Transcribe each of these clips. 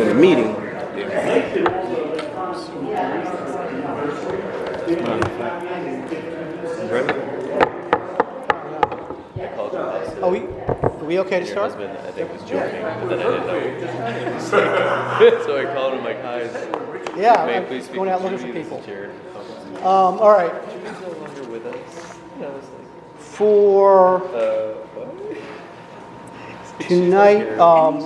a meeting. Are we okay to Your start? husband, I think, was joking, but then I didn't know. So I called him like, hi. Yeah, May I I'm please speak going to out looking for Judy? This people. is Jared. All right. Judy's no longer with us. And I was like, For what? tonight, No.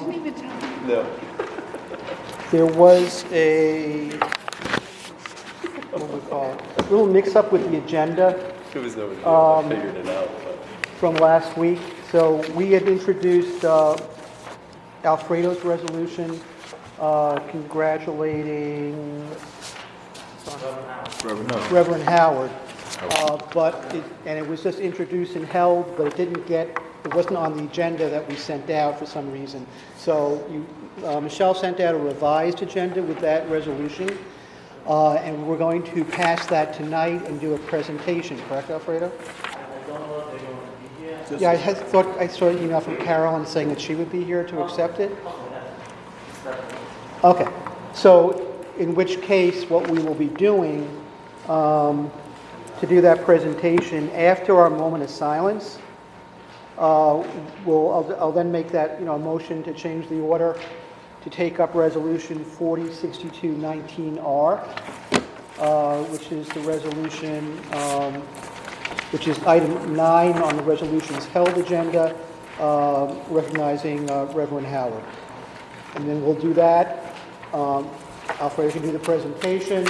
there was a, what do we call it? A little mix-up with the agenda It was no big deal. I figured it out. But. from last week. So we had introduced Alfredo's resolution congratulating Reverend Howard. It was just introduced and held, but it wasn't on the agenda that we sent out for some reason. So Michelle sent out a revised agenda with that resolution, and we're going to pass that tonight and do a presentation, correct, Alfredo? Yeah, I saw an email from Carolyn saying that she would be here to accept it. Okay, so in which case, what we will be doing to do that presentation after our moment of silence, I'll then make that a motion to change the order to take up resolution 406219R, which is the resolution, which is item 9 on the resolutions held agenda, recognizing Reverend Howard. And then we'll do that. Alfredo can do the presentation,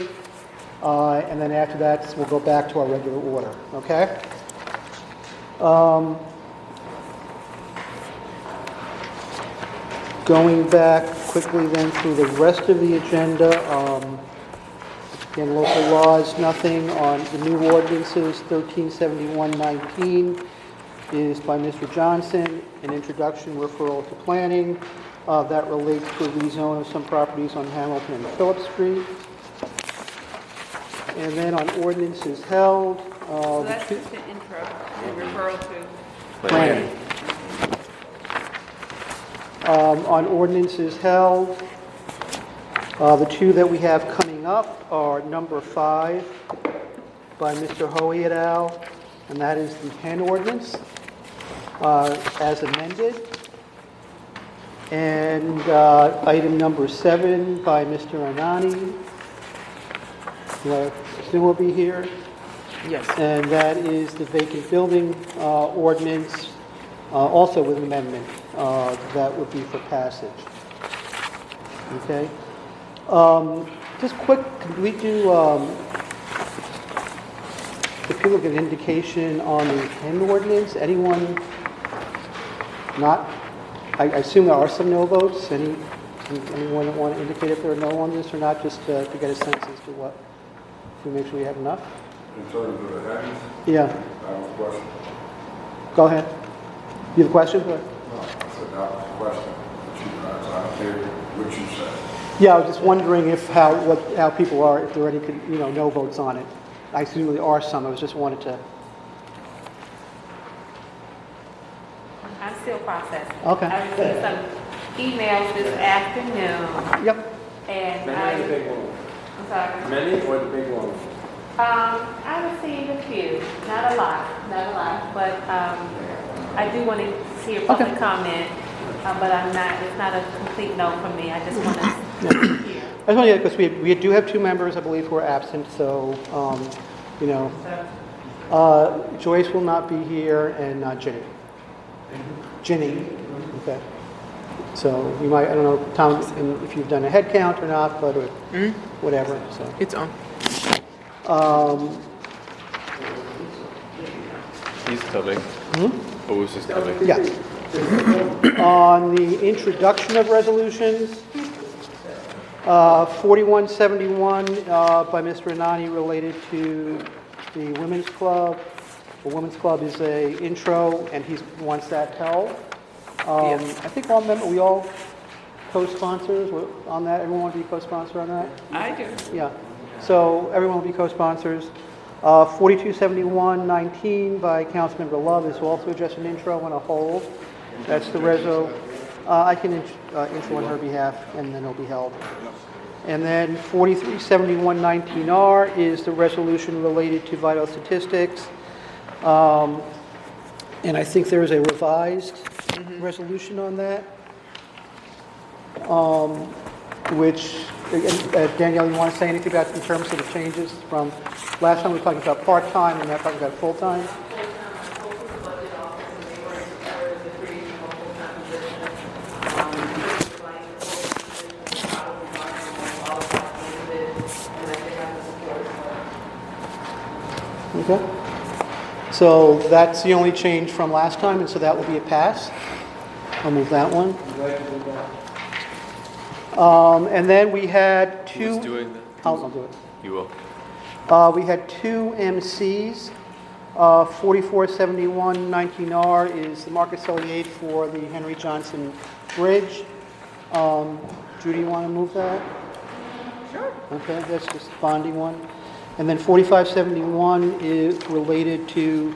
and then after that, we'll go back to our regular order, okay? Going back quickly then through the rest of the agenda, again, local laws, nothing on the new ordinances. 1371-19 is by Mr. Johnson, an introduction referral to planning that relates to a rezone of some properties on Hamilton and Phillips Street. And then on ordinances held. So that's just an intro and referral to Planning. On ordinances held, the two that we have coming up are number 5 by Mr. Hoey et al., and that is the pen ordinance as amended. And item number 7 by Mr. Anani, who I assume will be here. Yes. And that is the vacant building ordinance, also with amendment, that would be for passage. Okay? Just quick, could we do, if people get an indication on the pen ordinance, anyone not? I assume there are some no votes. Anyone want to indicate if there are no on this or not, just to get a sense as to what, to make sure we have enough? In terms of the headings, Yeah. I have a question. Go ahead. You have a question? Go ahead. No, I said that was a question. I hear what you said. Yeah, I was just wondering if how people are, if there are any no votes on it. I assume there are some. I was just wanted to. I'm still processing. Okay. I received some emails this afternoon, Yep. and Many or the big one? I'm sorry. Many or the big one? I received a few, not a lot, but I do want to hear public comment, but it's not a complete no from me. I just want to hear. I just want to, because we do have 2 members, I believe, who are absent, so, Joyce will not be here, and Ginny. Okay. So you might, I don't know, Tom, if you've done a head count or not, but whatever, so. It's on. He's coming. But was just coming. Yes. On the introduction of resolutions, 4171 by Mr. Anani related to the Women's Club. The Women's Club is a intro, and he wants that held. I think we all co-sponsors on that. Everyone want to be co-sponsor on that? I do. Yeah. So everyone will be co-sponsors. 4271-19 by Councilmember Love is also just an intro and a hold. That's the reso. I can info on her behalf, and then it'll be held. And then 437119R is the resolution related to vital statistics. And I think there is a revised resolution on that, which, Danielle, you want to say anything about in terms of the changes from last time we were talking about part-time and now talking about full-time? Okay. So that's the only change from last time, and so that will be a pass. I'll move that one. And then we had two... Who's doing that? I'll do it. You will. We had two MCs. 447119R is the Marcus Elliott for the Henry Johnson Bridge. Judy, you want to move that? Sure. Okay, that's just the bonding one. And then 4571 is related to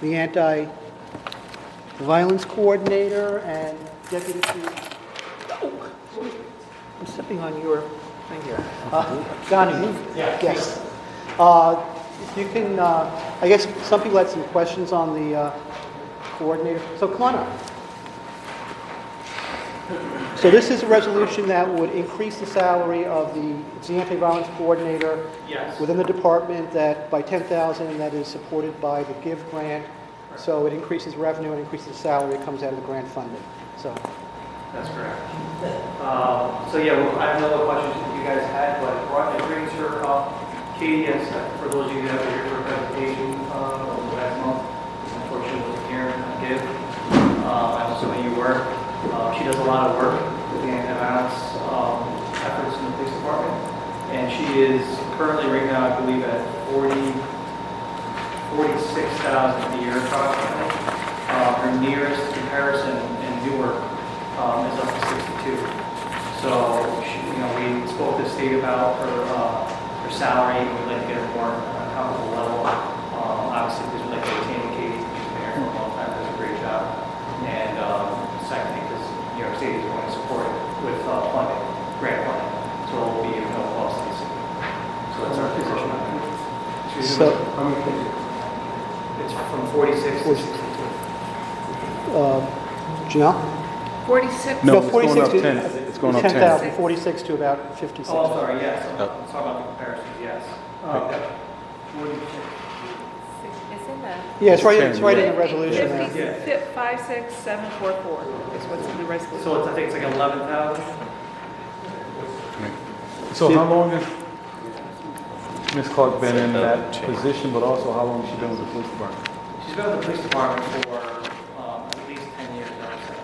the anti-violence coordinator and deputy chief. Oh, I'm stepping on your thing here. Donnie? Yes. If you can, I guess some people had some questions on the coordinator. So come on up. So this is a resolution that would increase the salary of the anti-violence coordinator within the department that by $10,000, that is supported by the GIVE grant. So it increases revenue and increases the salary. It comes out of the grant funding. So that's correct. So yeah, well, I have no other questions that you guys had, but it brings her up. Katie, yes, for those of you that were here for a presentation last month, unfortunately wasn't here to give. I'm assuming you were. She does a lot of work with the anti-violence efforts in the police department, and she is currently right now, I believe, at $46,000 a year approximately. Her nearest comparison in Newark is up to 62. So we spoke to the state about her salary, and we'd like to get her more comparable level. Obviously, because we'd like to retain Katie, she's been here for a long time, does a great job. And secondly, because New York State is going to support it with funding, grant funding, so it will be of no cost to the city. So that's our position on that. So, it's from 46 to 62. Janelle? 46? No, it's 46 going up to 10. It's going up 10. 10,000, 46 to about 56. Oh, I'm sorry, yes. I'm talking about the comparisons, yes. 46. It's in the, Yeah, it's right in the 50, resolution there. 56744 is what's in the resolution. So I think it's like 11,000. So how long has Ms. Clark been in that position, but also how long has she been with the police department? She's been with the police department for at least 10 years, I would say,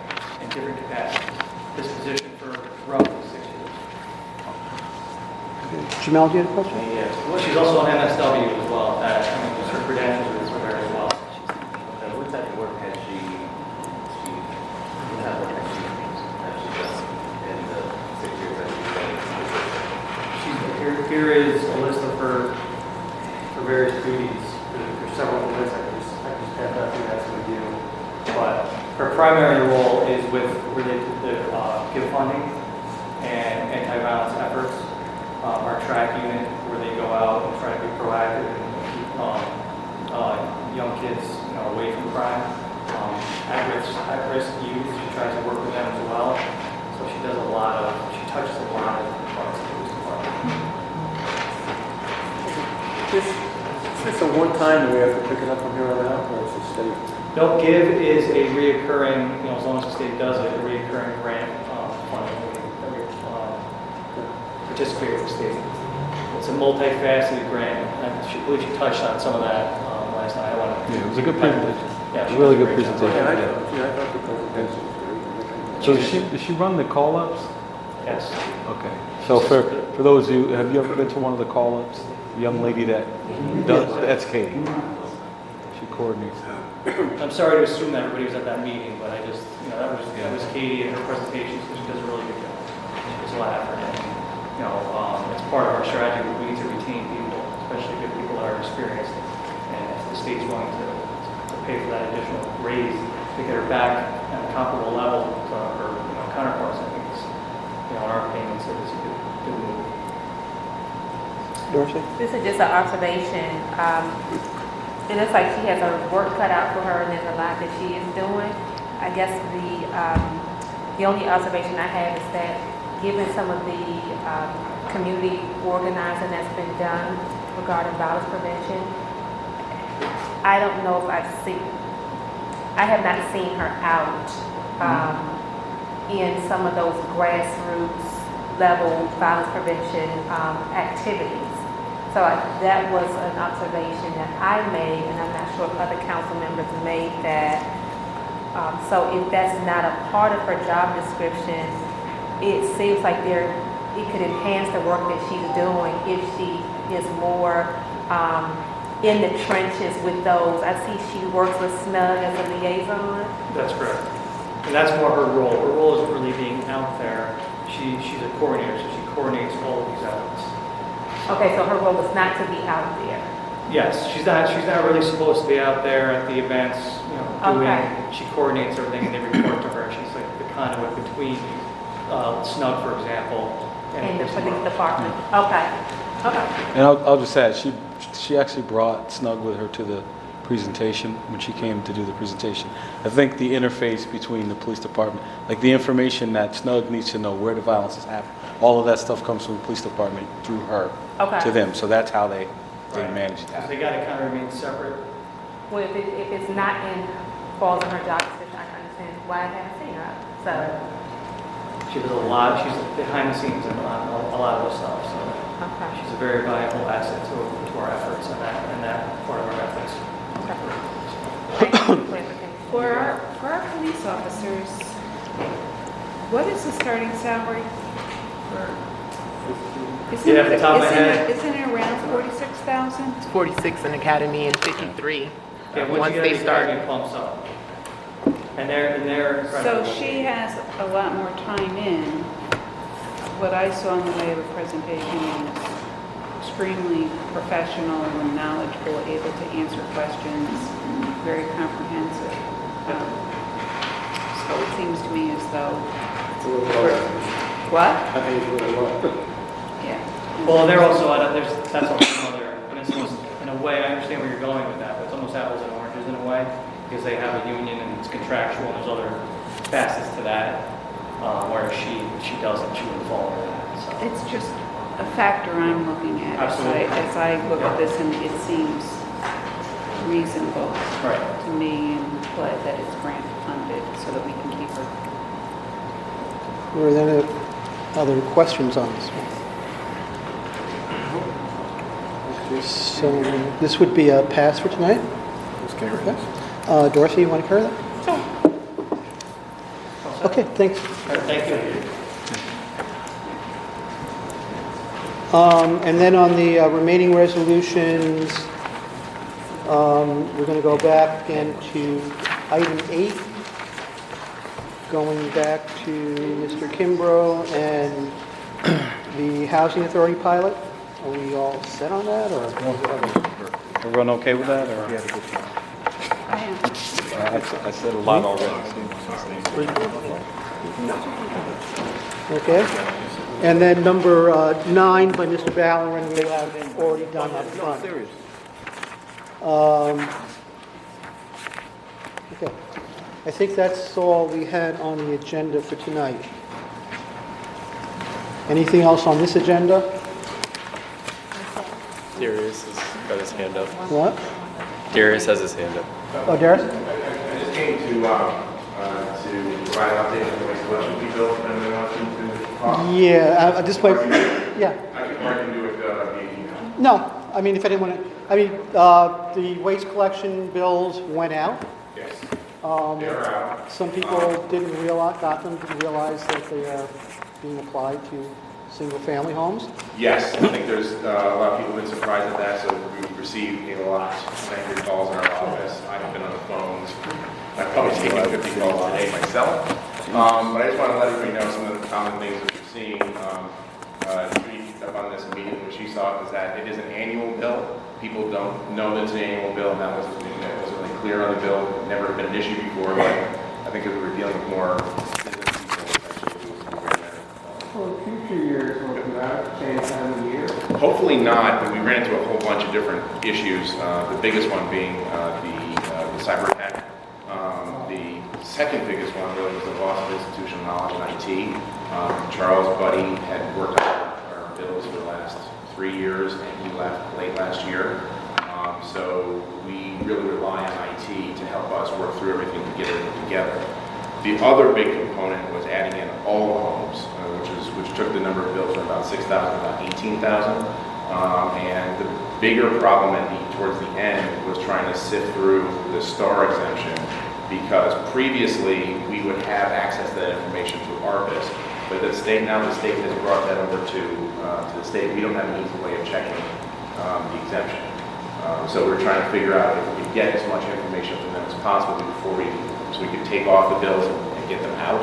in different capacities. This position for roughly 6 years. Jamel, do you have a question? Yes. Well, she's also an MSW as well. That her credentials is with her as well. What type of work has she done in the 6 years that she's been? Here is a list of her various duties. There's several lists. I can just pass that through that with you. But her primary role is related to the GIVE funding and anti-violence efforts. Our track unit, where they go out and try to be proactive and keep young kids, away from crime. At-risk youth, she tries to work with them as well. So she touches a lot of parts of the police department. Is this a one-time, and we have to pick it up from here on out, or is it steady? No, GIVE is a reoccurring, as long as the state does it, a reoccurring grant funding that we participate with the state. It's a multifaceted grant. I believe she touched on some of that last night. Yeah, it was a good presentation. Yeah, A really good presentation. Yeah, I thought the presentation was great. So does she run the call-ups? Yes. Okay. So for those of you, have you ever been to one of the call-ups? The young lady that does, that's Katie. She coordinates that. I'm sorry to assume that everybody was at that meeting, but I just, that was Katie and her presentation, so she does a really good job. She puts a lot of effort in. It's part of our strategy. We need to retain people, especially good people that are experienced. And if the state's willing to pay for that additional raise to get her back at a comparable level to her counterparts, I think the in our opinion, so this is a good move. Dorsey? This is just an observation. It looks like she has her work cut out for her, and there's a lot that she is doing. I guess the only observation I have is that given some of the community organizing that's been done regarding violence prevention, I don't know if I have not seen her out in some of those grassroots level violence prevention activities. So that was an observation that I made, and I'm not sure if other council members made that. So if that's not a part of her job description, it seems like it could enhance the work that she's doing if she is more in the trenches with those. I see she works with SNUG as a liaison. That's correct. And that's more her role. Her role isn't really being out there. She's a coordinator, so she coordinates all of these efforts. Okay, so her role is not to be out there. Yes, she's not really supposed to be out there at the events, doing, Okay. she coordinates everything and they report to her. She's like the conduit between SNUG, for example, In the police police department. department. Okay. Okay. And I'll just add, she actually brought Snug with her to the presentation when she came to do the presentation. I think the interface between the police department, like the information that Snug needs to know where the violence is happening, all of that stuff comes from the police department through her Okay. to them. So that's how they Right. manage So that. they got to kind of remain separate. Well, if it's not falls in her job description, I can understand why I haven't seen her. So, She does a lot, she's behind the scenes in a lot of this stuff, so okay. she's a very valuable asset to our efforts and that part of our efforts. Okay. Thank you for the clarification. For our police officers, what is the starting salary? You have the top of my head? Isn't it around 46,000? 46 in academy and 53 Yeah, once once you they get start. it pumps up. And they're So incredible. she has a lot more time in. What I saw in the way of a presentation is extremely professional and knowledgeable, able to answer questions, very comprehensive. So it seems to me as though, It's a little low. what? I think it's a little low. Yeah. Well, they're also, that's also another, and it's almost, in a way, I understand where you're going with that, but it's almost apples and oranges in a way, because they have a union and it's contractual, and there's other facets to that, whereas she doesn't, she wouldn't fall into that, so. It's just a factor I'm looking at Absolutely. as I look at this, and it seems reasonable Right. to me, and glad that it's grant funded so that we can keep her. Were there any other questions on this one? So this would be a pass for tonight? Okay. Dorothy, you want to carry that? Okay, thanks. All right, thank you. And then on the remaining resolutions, we're going to go back again to item 8, going back to Mr. Kimbrough and the Housing Authority pilot. Are we all set on that, or? Everyone okay with that? Or? I am. I said a lot already. Okay. And then number 9 by Mr. Ballerin, we have already done up front. Okay. I think that's all we had on the agenda for tonight. Anything else on this agenda? Darius has got his hand up. What? Darius has his hand up. Oh, Darius? I just came to provide an update on the waste collection fee bill, and then I want to talk. Yeah, at this point, yeah. I can do it via email. No, I mean, if anyone, the waste collection bills went out. Yes. Um, They're out. Some people didn't realize that they are being applied to single-family homes. Yes, I think there's a lot of people have been surprised at that, so we've received a lot of angry calls in our office. I've been on the phones. I've probably taken 50 calls today myself. But I just want to let everybody know some of the common things that we're seeing. Judy up on this immediately when she saw it, is that it is an annual bill. People don't know that it's an annual bill, and that wasn't really clear on the bill. It's never been an issue before, but I think if we were dealing with more business people, it's actually it was very better. Well, future years will come out at the same time of year? Hopefully not, but we ran into a whole bunch of different issues, the biggest one being the cyber attack. The second biggest one really was the loss of institutional knowledge in IT. Charles Buddy had worked on our bills for the last 3 years, and he left late last year. So we really rely on IT to help us work through everything to get everything together. The other big component was adding in all the homes, which took the number of bills from about 6,000 to about 18,000. And the bigger problem towards the end was trying to sift through the STAR exemption, because previously we would have access to that information through ARPA's, but the state has brought that over to the state. We don't have an easy way of checking the exemption. So we're trying to figure out if we could get as much information from them as possible so we could take off the bills and get them out.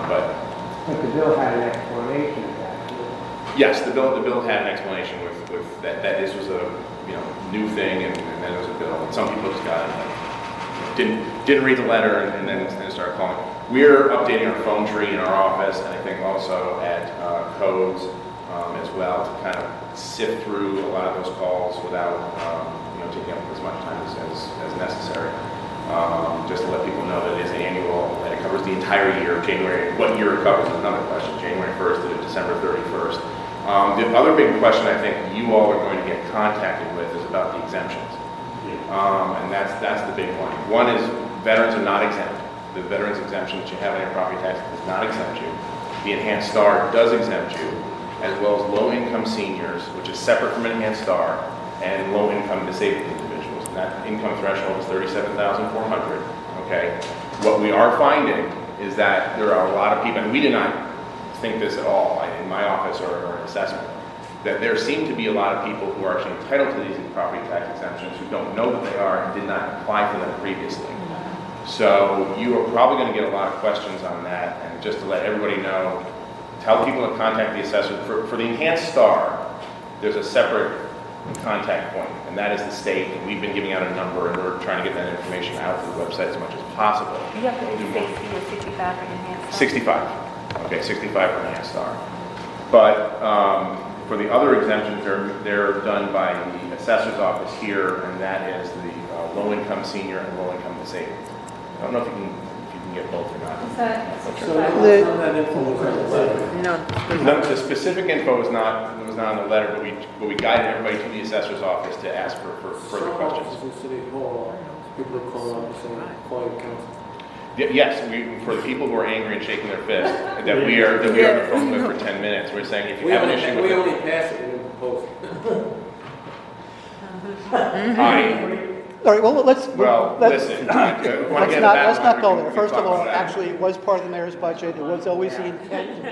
But But the bill had an explanation of that. yes, the bill had an explanation with that this was a new thing, and then it was a bill. And some people just got it, didn't read the letter, and then started calling. We're updating our phone tree in our office, and I think also at codes as well, to kind of sift through a lot of those calls without taking up as much time as necessary. Just to let people know that it is annual, and it covers the entire year. January, what year it covers is another question. January 1st to December 31st. The other big question I think you all are going to get contacted with is about the exemptions. And that's the big one. One is veterans are not exempt. The veterans exemption that you have on your property tax does not exempt you. The enhanced STAR does exempt you, as well as low-income seniors, which is separate from enhanced STAR, and low-income disabled individuals. And that income threshold is $37,400. Okay. What we are finding is that there are a lot of people, and we did not think this at all in my office or an assessment, that there seem to be a lot of people who are actually entitled to these property tax exemptions who don't know that they are and did not apply for them previously. So you are probably going to get a lot of questions on that. And just to let everybody know, tell people to contact the assessor. For the enhanced STAR, there's a separate contact point, and that is the state. And we've been giving out a number, and we're trying to get that information out to the website as much as possible. You have to be 60 or 65 for enhanced. 65. Okay, 65 for enhanced STAR. But for the other exemptions, they're done by the assessor's office here, and that is the low-income senior and low-income disabled. I don't know if you can get both or not. So none of that info was in the letter. No. The specific info was not in the letter, but we guided everybody to the assessor's office to ask for further Some questions. offices in City Hall, people are calling up and saying, call your council. Yes, for the people who are angry and shaking their fist, that we are on the phone with for 10 minutes, we're saying if you have an issue with We it, only pass it, we didn't propose it. All right, well, let's listen. let's not go there. First of all, actually, it was part of the mayor's budget. It was always the intent.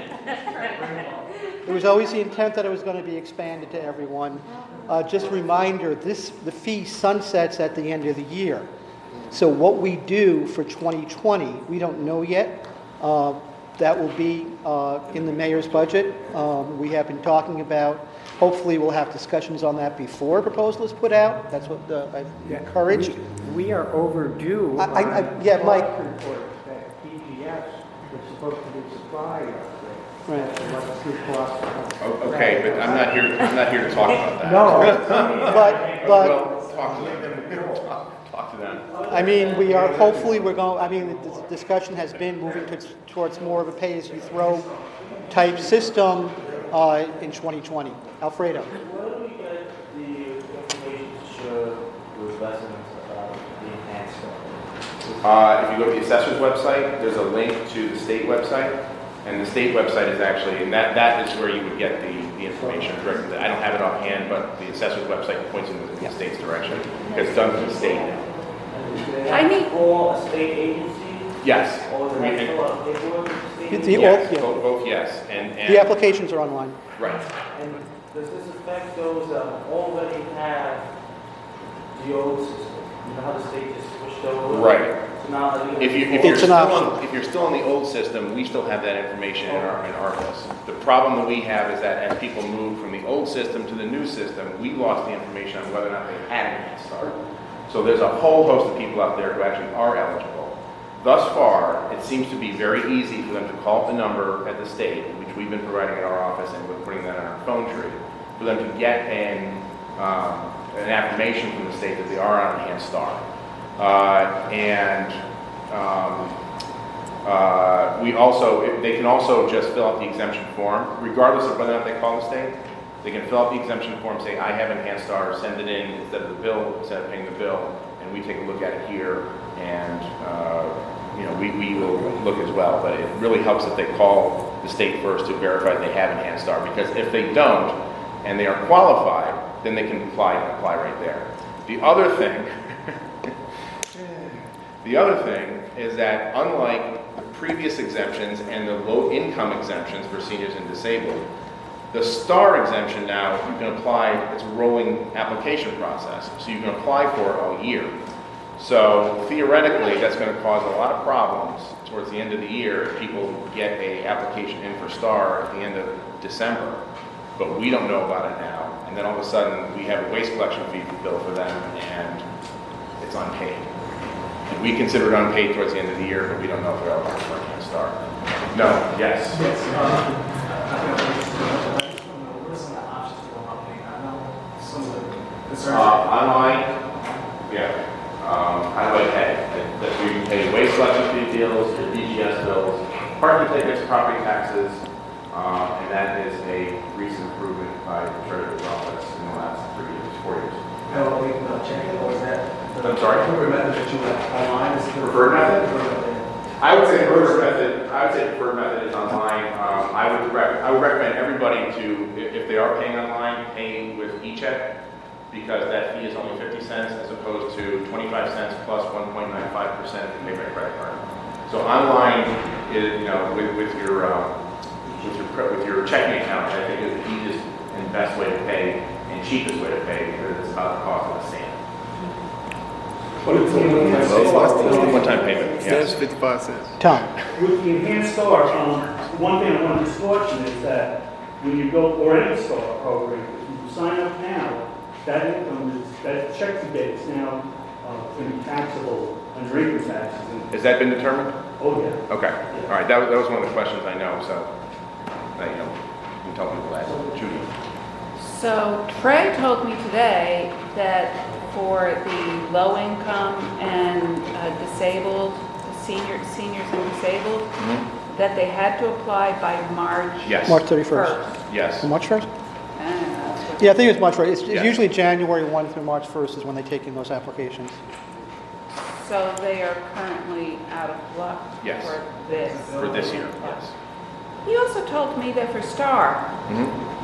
It was always the intent that it was going to be expanded to everyone. Just a reminder, the fee sunsets at the end of the year. So what we do for 2020, we don't know yet. That will be in the mayor's budget. We have been talking about, hopefully we'll have discussions on that before a proposal is put out. That's what I've encouraged. We are overdue. Yeah, Mike. Report that PGS was supposed to be supplied. Right. Okay, but I'm not here to talk about that. No. But Well, talk to them. Talk to them. I mean, we are, hopefully we're going, I mean, the discussion has been moving towards more of a pay-as-you-throw type system in 2020. Alfredo. Where do we get the information to show the residents about the enhanced stuff? If you go to the assessor's website, there's a link to the state website, and the state website is actually, and that is where you would get the information directly. I don't have it offhand, but the assessor's website points in the state's direction. It's done through the state now. I need- Or a state agency? Yes. Or the We- national paperwork state? Yes, yeah. both yes. And The applications are online. right. And does this affect those that already have the old system? You know how the state just switched over? Right. So now they're gonna- If It's an option. you're still on the old system, we still have that information in our list. The problem that we have is that as people move from the old system to the new system, we lost the information on whether or not they had an head start. So there's a whole host of people out there who actually are eligible. Thus far, it seems to be very easy for them to call up the number at the state, which we've been providing at our office, and we're putting that on our phone tree, for them to get an affirmation from the state that they are on enhanced star. We also, they can also just fill out the exemption form, regardless of whether or not they call the state. They can fill out the exemption form, say, I have enhanced star, send it in instead of the bill, instead of paying the bill, and we take a look at it here, and we will look as well. But it really helps if they call the state first to verify they have enhanced star, because if they don't, and they are qualified, then they can apply right there. The other thing is that unlike the previous exemptions and the low income exemptions for seniors and disabled, the STAR exemption now, you can apply, it's a rolling application process, so you can apply for it all year. So theoretically, that's going to cause a lot of problems towards the end of the year if people get an application in for STAR at the end of December, but we don't know about it now, and then all of a sudden we have a waste collection fee bill for them, and it's unpaid. And we consider it unpaid towards the end of the year, but we don't know if they're eligible for a STAR. No, yes. Online, yeah. How do I pay? That we pay waste collection fee bills, your DGS bills, parking tickets, property taxes, and that is a recent improvement by the Treasurer's Office in the last 3 years, 4 years. How we check it, or is that? I'm sorry? Preferred method that you have online is the Preferred method? I would say preferred method is online. I would recommend everybody to, if they are paying online, pay with e-check, because that fee is only 50 cents as opposed to 25 cents plus 1.95% if you pay by credit card. So online, is, with your checking account, I think is the easiest and best way to pay and cheapest way to pay, because it's about the cost of a stamp. One-time payment, yes. 55 cents. Tom? With the enhanced star, one thing I want to caution is that when you go, or any star program, if you sign up now, that income is, that check you get is now going to be taxable under income taxes. Has that been determined? Oh, yeah. Okay, all right, that was one of the questions I know, so, you can tell people that. Judy? So Trey told me today that for the low income and disabled, seniors and disabled, that they had to apply by March. Yes. March 31st. Yes. March 1st? That's what Yeah, I think it's March 1st. It's Yeah. usually January 1 through March 1st is when they take in those applications. So they are currently out of luck Yes. for this. For this year, yes. He also told me that for STAR,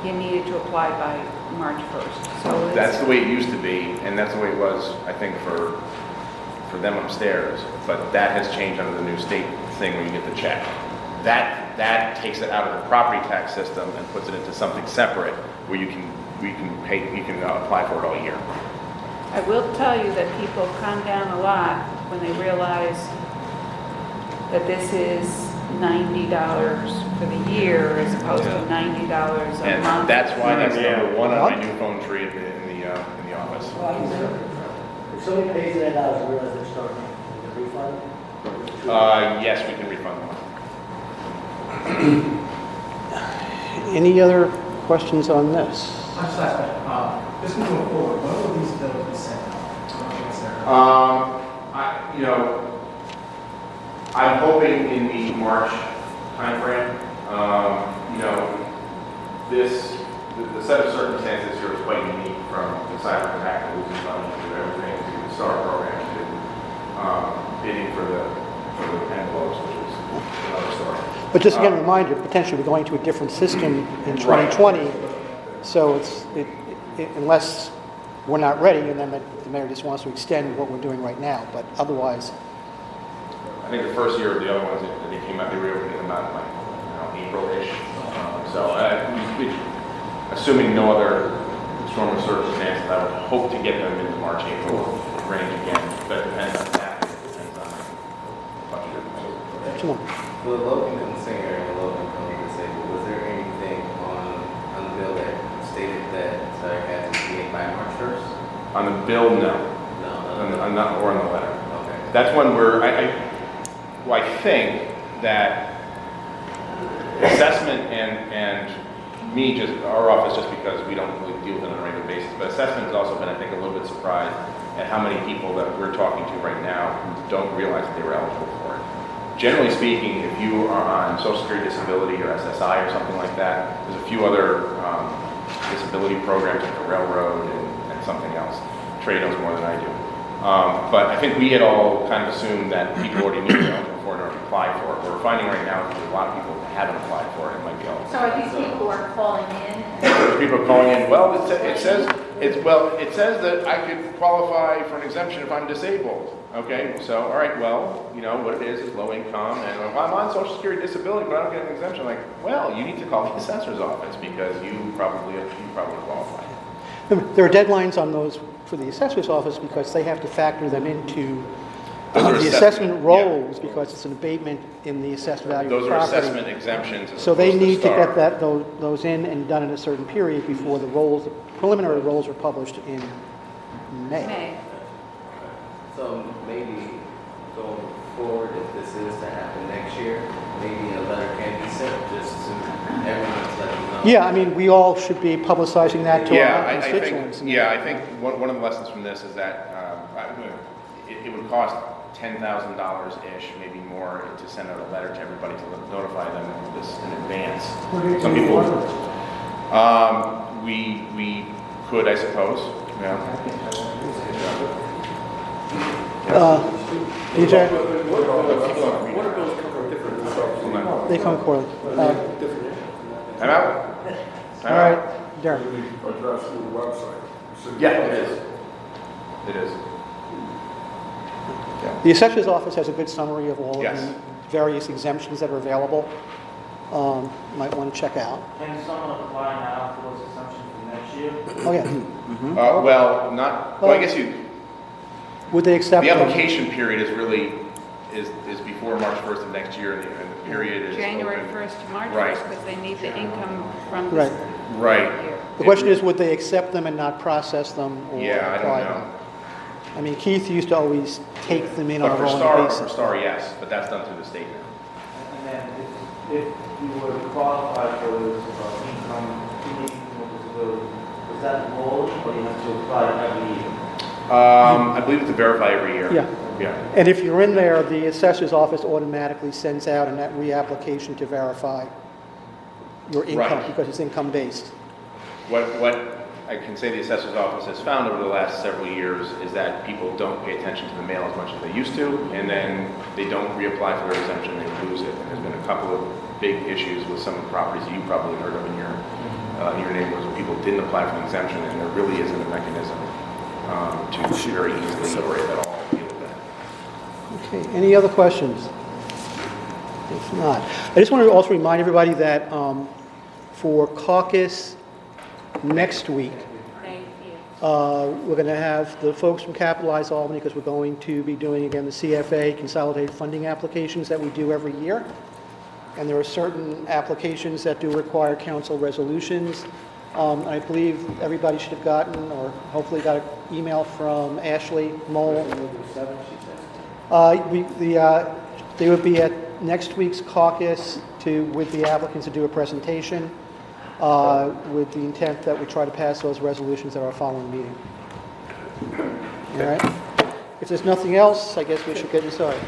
you needed to apply by March 1st. So That's the way it used to be, and that's the way it was, I think, for them upstairs. But that has changed under the new state thing when you get the check. That takes it out of the property tax system and puts it into something separate where you can apply for it all year. I will tell you that people calm down a lot when they realize that this is $90 for the year as opposed to $90 a And month. that's why that's number one on my new phone tree in the office. If somebody pays $9, and realize they're starting, is it refund? Yes, we can refund them. Any other questions on this? I just ask, just moving forward, when will these bills be sent out? I'm hoping in the March timeframe. The set of circumstances here is quite unique, from the cyber attack and losing money to everything to the STAR program to bidding for the envelopes, which is another story. But just again, a reminder, potentially we're going to a different system in 2020, so unless we're not ready, and then the mayor just wants to extend what we're doing right now, but otherwise. I think the first year of the other ones that they came out, they reopened them about April-ish. Assuming no other extraordinary circumstances, I would hope to get them in the March, April range again, but it depends on that. It depends on a bunch of different things. For the low-income senior and low-income disabled, was there anything on the bill that stated that it had to be by March 1st? On the bill, no. No. Or on the letter. Okay. That's one where I think that assessment and me, just our office, just because we don't really deal with it on a regular basis, but assessment has also been, I think, a little bit surprised at how many people that we're talking to right now who don't realize that they were eligible for it. Generally speaking, if you are on Social Security disability or SSI or something like that, there's a few other disability programs like the railroad and something else. Trey knows more than I do. But I think we had all kind of assumed that people already knew they were eligible for it or applied for it. What we're finding right now is that a lot of people haven't applied for it and might be eligible. So are these people who are calling in? There's people calling in, well, it says that I could qualify for an exemption if I'm disabled. Okay, so, all right, well, you know, what it is low income, and well, I'm on Social Security disability, but I don't get an exemption. Like, well, you need to call the assessor's office because you probably qualify. There are deadlines on those for the assessor's office because they have to factor them into Those are the assessment, assessment rolls because it's an abatement in the assessed value Those of are property. assessment exemptions. as So they opposed need to STAR. get those in and done in a certain period before the rolls, the preliminary rolls are published in May. May. So maybe going forward, if this is to happen next year, maybe a letter can be sent just to everyone to let them know. Yeah, I mean, we all should be publicizing that to Yeah, our I constituents. think, I think one of the lessons from this is that it would cost $10,000-ish, maybe more, to send out a letter to everybody to notify them of this in advance. Some people, we could, I suppose, yeah. DJ? Water bills come from different. They come quarterly. I'm out. All right, Darren. Address to the website. Yeah, it is. It is. Yeah. The assessor's office has a good summary of all of Yes. the various exemptions that are available. Might want to check out. Can someone apply now for those exemptions for next year? Oh, yeah. Well, not. Well, I guess you. Would they accept The them? application period is really is before March 1st of next year, and the period is January open. 1st to March Right. 1st, because they need the income from Right. this Right. year. The question is, would they accept them and not process them or Yeah, I apply don't know. them? I mean, Keith used to always take them in on But a for rolling Star, basis. yes, but that's done through the state now. And then if you were to qualify for this income disability, is that rolling or you have to apply every year? I believe it's to verify every year. Yeah. Yeah. And if you're in there, the assessor's office automatically sends out a net reapplication to verify your income Right. because it's income-based. What I can say the assessor's office has found over the last several years is that people don't pay attention to the mail as much as they used to, and then they don't reapply for their exemption, they lose it. And there's been a couple of big issues with some of the properties you probably heard of in your neighborhoods where people didn't apply for an exemption, and there really isn't a mechanism to very easily or if at all deal with that. Okay, any other questions? If not, I just want to also remind everybody that for caucus next week, Thank you. we're going to have the folks from Capitalize Albany, because we're going to be doing, again, the CFA consolidated funding applications that we do every year. And there are certain applications that do require council resolutions. I believe everybody should have gotten, or hopefully got an email from Ashley Mole. They would be at next week's caucus with the applicants to do a presentation with the intent that we try to pass those resolutions at our following meeting. All right? If there's nothing else, I guess we should get inside.